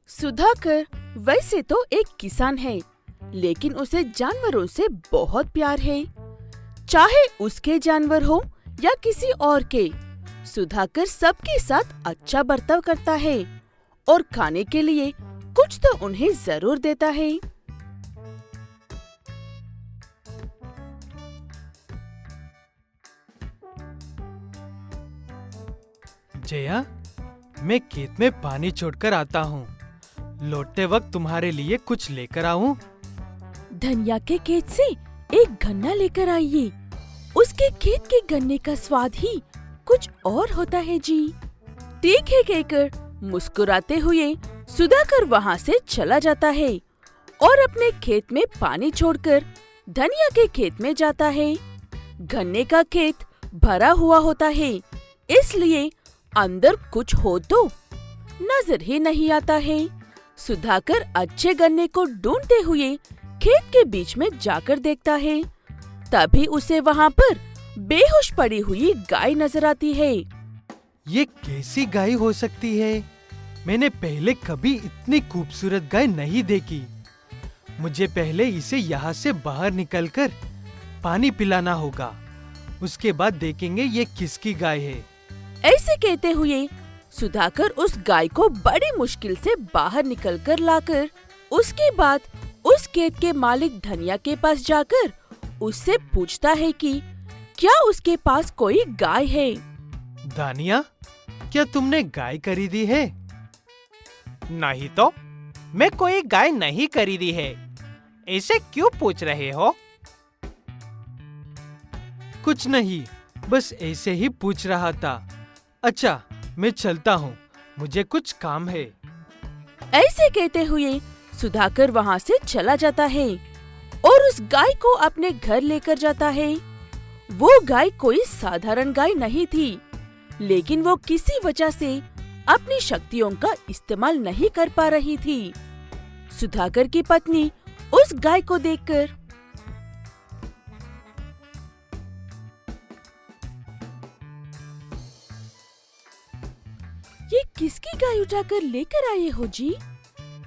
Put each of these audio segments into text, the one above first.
सुधाकर वैसे तो एक किसान है, लेकिन उसे जानवरों से बहुत प्यार है। चाहे उसके जानवर हो या किसी और के, सुधाकर सबके साथ अच्छा बर्ताव करता है और खाने के लिए कुछ तो उन्हें जरूर देता है। जया, मैं खेत में पानी छोड़कर आता हूँ। लौटते वक्त तुम्हारे लिए कुछ लेकर आऊँ? धनिया के खेत से एक गन्ना लेकर आइए। उसके खेत के गन्ने का स्वाद ही कुछ और होता है जी। ठीक है कहकर मुस्कुराते हुए सुधाकर वहाँ से चला जाता है और अपने खेत में पानी छोड़कर धनिया के खेत में जाता है। गन्ने का खेत भरा हुआ होता है, इसलिए अंदर कुछ हो तो नजर ही नहीं आता है। सुधाकर अच्छे गन्ने को ढूंढते हुए खेत के बीच में जाकर देखता है। तभी उसे वहाँ पर बेहोश पड़ी हुई गाय नजर आती है। ये कैसी गाय हो सकती है? मैंने पहले कभी इतनी खूबसूरत गाय नहीं देखी। मुझे पहले इसे यहाँ से बाहर निकलकर पानी पिलाना होगा। उसके बाद देखेंगे ये किसकी गाय है। ऐसे कहते हुए सुधाकर उस गाय को बड़ी मुश्किल से बाहर निकलकर लाकर उसके बाद उस खेत के मालिक धनिया के पास जाकर उससे पूछता है कि क्या उसके पास कोई गाय है। धनिया, क्या तुमने गाय खरीदी है? नहीं तो, मैं कोई गाय नहीं खरीदी है। ऐसे क्यों पूछ रहे हो? कुछ नहीं, बस ऐसे ही पूछ रहा था। अच्छा, मैं चलता हूँ, मुझे कुछ काम है। ऐसे कहते हुए सुधाकर वहाँ से चला जाता है और उस गाय को अपने घर लेकर जाता है। वो गाय कोई साधारण गाय नहीं थी, लेकिन वो किसी वजह से अपनी शक्तियों का इस्तेमाल नहीं कर पा रही थी। सुधाकर की पत्नी उस गाय को देखकर ये किसकी गाय उठाकर लेकर आए हो जी?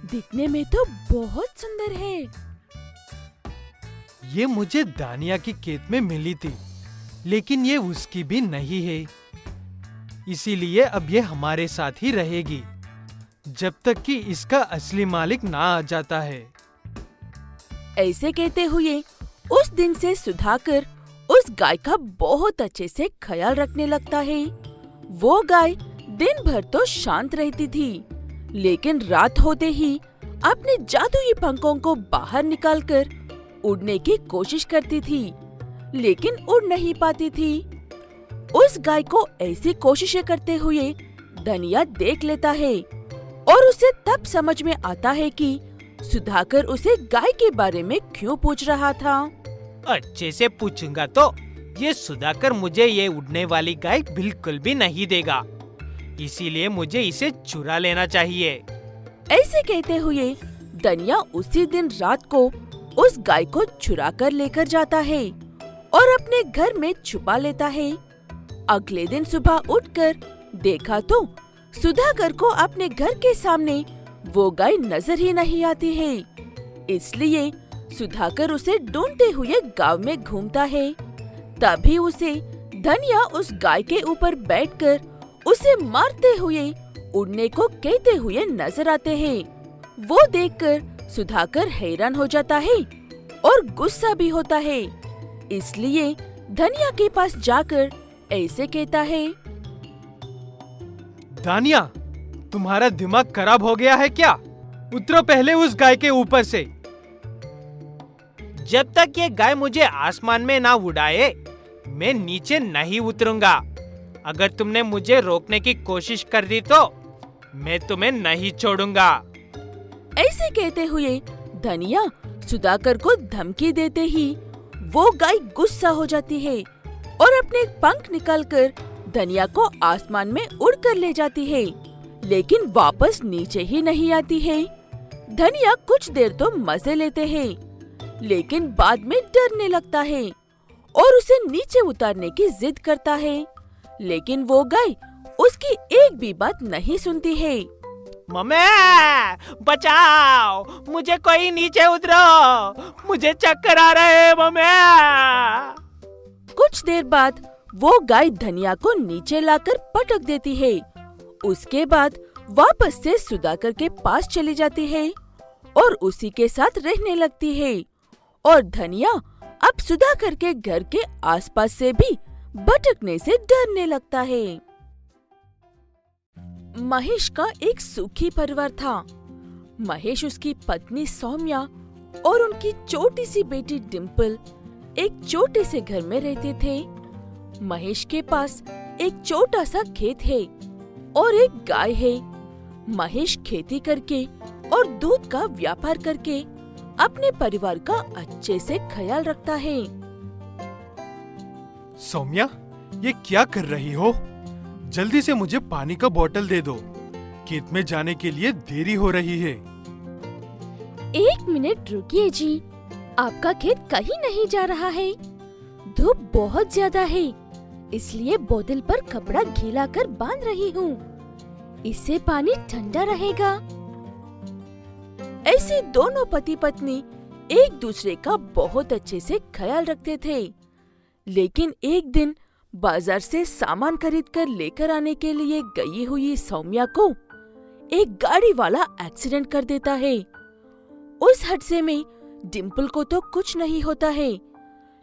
दिखने में तो बहुत सुंदर है। ये मुझे दानिया की खेत में मिली थी, लेकिन ये उसकी भी नहीं है। इसीलिए अब ये हमारे साथ ही रहेगी, जब तक कि इसका असली मालिक ना आ जाता है। ऐसे कहते हुए उस दिन से सुधाकर उस गाय का बहुत अच्छे से ख्याल रखने लगता है। वो गाय दिन भर तो शांत रहती थी, लेकिन रात होते ही अपने जादुई पंखों को बाहर निकालकर उड़ने की कोशिश करती थी, लेकिन उड़ नहीं पाती थी। उस गाय को ऐसी कोशिशें करते हुए धनिया देख लेता है और उसे तब समझ में आता है कि सुधाकर उसे गाय के बारे में क्यों पूछ रहा था। अच्छे से पूछूंगा तो ये सुधाकर मुझे ये उड़ने वाली गाय बिल्कुल भी नहीं देगा। इसीलिए मुझे इसे चुरा लेना चाहिए। ऐसे कहते हुए धनिया उसी दिन रात को उस गाय को चुरा कर लेकर जाता है और अपने घर में छुपा लेता है। अगले दिन सुबह उठकर देखा तो सुधाकर को अपने घर के सामने वो गाय नजर ही नहीं आती है। इसलिए सुधाकर उसे ढूंढते हुए गांव में घूमता है। तभी उसे धनिया उस गाय के ऊपर बैठकर उसे मारते हुए उड़ने को कहते हुए नजर आते हैं। वो देखकर सुधाकर हैरान हो जाता है और गुस्सा भी होता है। इसलिए धनिया के पास जाकर ऐसे कहता है, धनिया, तुम्हारा दिमाग खराब हो गया है क्या? उतरो पहले उस गाय के ऊपर से। जब तक ये गाय मुझे आसमान में ना उड़ाए, मैं नीचे नहीं उतरूंगा। अगर तुमने मुझे रोकने की कोशिश कर दी तो मैं तुम्हें नहीं छोड़ूंगा। ऐसे कहते हुए धनिया सुधाकर को धमकी देते ही वो गाय गुस्सा हो जाती है और अपने पंख निकालकर धनिया को आसमान में उड़कर ले जाती है, लेकिन वापस नीचे ही नहीं आती है। धनिया कुछ देर तो मजे लेते हैं, लेकिन बाद में डरने लगता है और उसे नीचे उतारने की जिद करता है, लेकिन वो गाय उसकी एक भी बात नहीं सुनती है। मम्मी बचाओ, मुझे कोई नीचे उतरो, मुझे चक्कर आ रहे हैं मम्मी। कुछ देर बाद वो गाय धनिया को नीचे लाकर पटक देती है। उसके बाद वापस से सुधाकर के पास चली जाती है और उसी के साथ रहने लगती है। और धनिया अब सुधाकर के घर के आसपास से भी भटकने से डरने लगता है। महेश का एक सुखी परिवार था। महेश, उसकी पत्नी सौम्या और उनकी छोटी सी बेटी डिम्पल एक छोटे से घर में रहते थे। महेश के पास एक छोटा सा खेत है और एक गाय है। महेश खेती करके और दूध का व्यापार करके अपने परिवार का अच्छे से ख्याल रखता है। सौम्या, ये क्या कर रही हो? जल्दी से मुझे पानी का बोतल दे दो। खेत में जाने के लिए देरी हो रही है। 1 मिनट रुकिए जी, आपका खेत कहीं नहीं जा रहा है। धूप बहुत ज्यादा है, इसलिए बोतल पर कपड़ा गीला कर बांध रही हूँ। इससे पानी ठंडा रहेगा। ऐसे दोनों पति पत्नी एक दूसरे का बहुत अच्छे से ख्याल रखते थे। लेकिन एक दिन बाजार से सामान खरीद कर लेकर आने के लिए गई हुई सौम्या को एक गाड़ी वाला एक्सीडेंट कर देता है। उस हादसे में डिम्पल को तो कुछ नहीं होता है,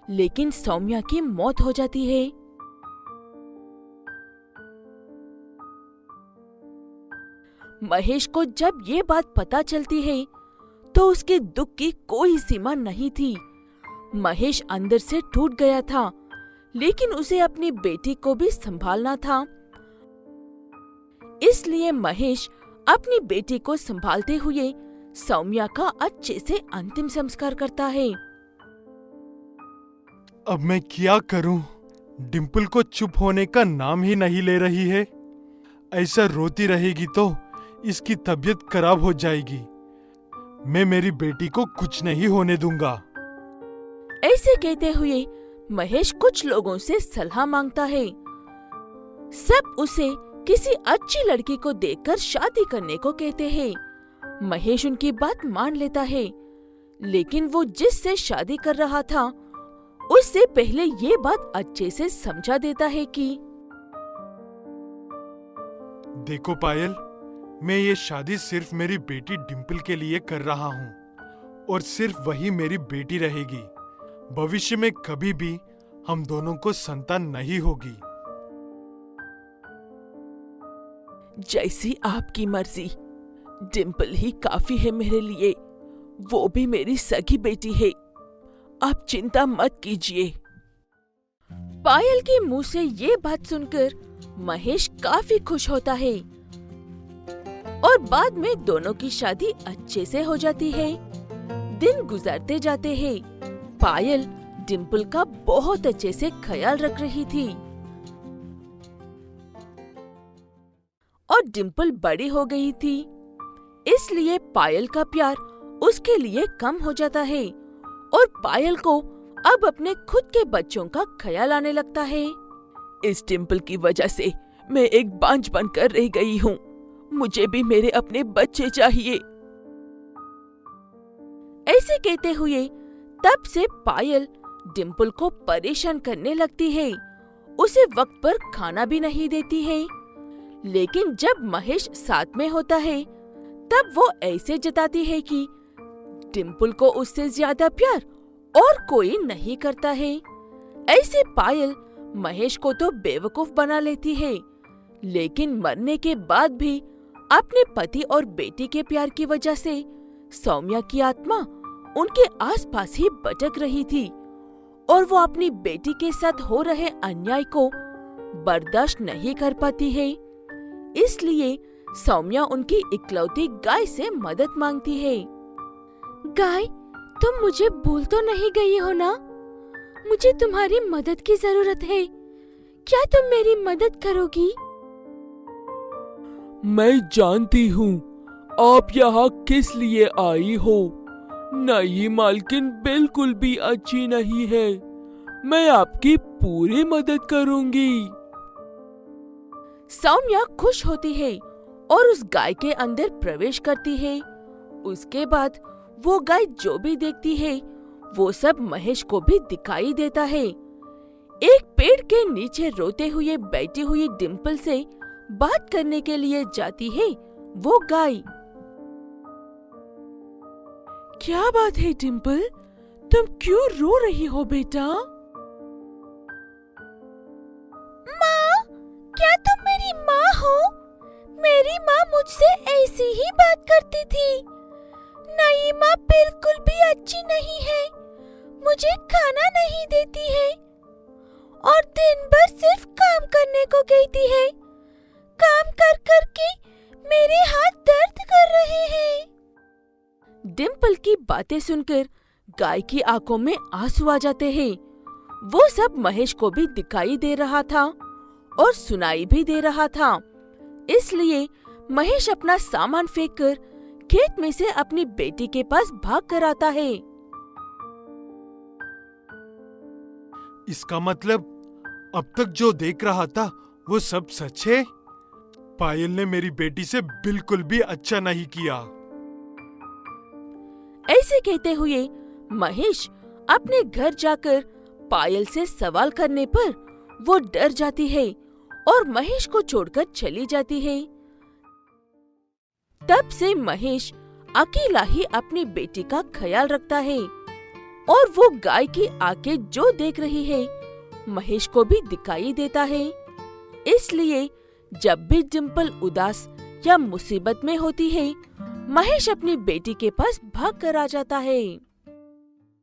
लेकिन सौम्या की मौत हो जाती है। महेश को जब ये बात पता चलती है तो उसके दुख की कोई सीमा नहीं थी। महेश अंदर से टूट गया था, लेकिन उसे अपनी बेटी को भी संभालना था। इसलिए महेश अपनी बेटी को संभालते हुए सौम्या का अच्छे से अंतिम संस्कार करता है। अब मैं क्या करूं? डिम्पल को चुप होने का नाम ही नहीं ले रही है। ऐसा रोती रहेगी तो इसकी तबीयत खराब हो जाएगी। मैं मेरी बेटी को कुछ नहीं होने दूंगा। ऐसे कहते हुए महेश कुछ लोगों से सलाह मांगता है। सब उसे किसी अच्छी लड़की को देखकर शादी करने को कहते हैं। महेश उनकी बात मान लेता है, लेकिन वो जिससे शादी कर रहा था उससे पहले ये बात अच्छे से समझा देता है कि देखो पायल, मैं ये शादी सिर्फ मेरी बेटी डिम्पल के लिए कर रहा हूँ और सिर्फ वही मेरी बेटी रहेगी। भविष्य में कभी भी हम दोनों को संतान नहीं होगी। जैसी आपकी मर्जी। डिम्पल ही काफी है मेरे लिए, वो भी मेरी सगी बेटी है। आप चिंता मत कीजिए। पायल के मुंह से ये बात सुनकर महेश काफी खुश होता है और बाद में दोनों की शादी अच्छे से हो जाती है। दिन गुजरते जाते हैं। पायल डिम्पल का बहुत अच्छे से ख्याल रख रही थी और डिम्पल बड़ी हो गई थी, इसलिए पायल का प्यार उसके लिए कम हो जाता है और पायल को अब अपने खुद के बच्चों का ख्याल आने लगता है। इस डिम्पल की वजह से मैं एक बांझ बनकर रह गई हूँ। मुझे भी मेरे अपने बच्चे चाहिए। ऐसे कहते हुए तब से पायल डिम्पल को परेशान करने लगती है। उसे वक्त पर खाना भी नहीं देती है। लेकिन जब महेश साथ में होता है तब वो ऐसे जताती है कि डिम्पल को उससे ज्यादा प्यार और कोई नहीं करता है। ऐसे पायल महेश को तो बेवकूफ बना लेती है, लेकिन मरने के बाद भी अपने पति और बेटी के प्यार की वजह से सौम्या की आत्मा उनके आसपास ही भटक रही थी और वो अपनी बेटी के साथ हो रहे अन्याय को बर्दाश्त नहीं कर पाती है। इसलिए सौम्या उनकी इकलौती गाय से मदद मांगती है। गाय, तुम मुझे भूल तो नहीं गई हो ना? मुझे तुम्हारी मदद की जरूरत है। क्या तुम मेरी मदद करोगी? मैं जानती हूँ आप यहाँ किस लिए आई हो। नई मालकिन बिल्कुल भी अच्छी नहीं है। मैं आपकी पूरी मदद करूँगी। सौम्या खुश होती है और उस गाय के अंदर प्रवेश करती है। उसके बाद वो गाय जो भी देखती है वो सब महेश को भी दिखाई देता है। एक पेड़ के नीचे रोते हुए बैठी हुई डिम्पल से बात करने के लिए जाती है वो गाय। क्या बात है डिम्पल, तुम क्यों रो रही हो बेटा? माँ, क्या तुम मेरी माँ हो? मेरी माँ मुझसे ऐसी ही बात करती थी। नई माँ बिल्कुल भी अच्छी नहीं है, मुझे खाना नहीं देती है और दिन भर सिर्फ काम करने को कहती है। काम कर कर के मेरे हाथ दर्द कर रहे हैं। डिम्पल की बातें सुनकर गाय की आंखों में आंसू आ जाते हैं। वो सब महेश को भी दिखाई दे रहा था और सुनाई भी दे रहा था। इसलिए महेश अपना सामान फेंककर खेत में से अपनी बेटी के पास भाग कर आता है। इसका मतलब अब तक जो देख रहा था वो सब सच है? पायल ने मेरी बेटी से बिल्कुल भी अच्छा नहीं किया। ऐसे कहते हुए महेश अपने घर जाकर पायल से सवाल करने पर वो डर जाती है और महेश को छोड़कर चली जाती है। तब से महेश अकेला ही अपनी बेटी का ख्याल रखता है और वो गाय की आंखें जो देख रही है महेश को भी दिखाई देता है। इसलिए जब भी डिम्पल उदास या मुसीबत में होती है महेश अपनी बेटी के पास भाग कर आ जाता है।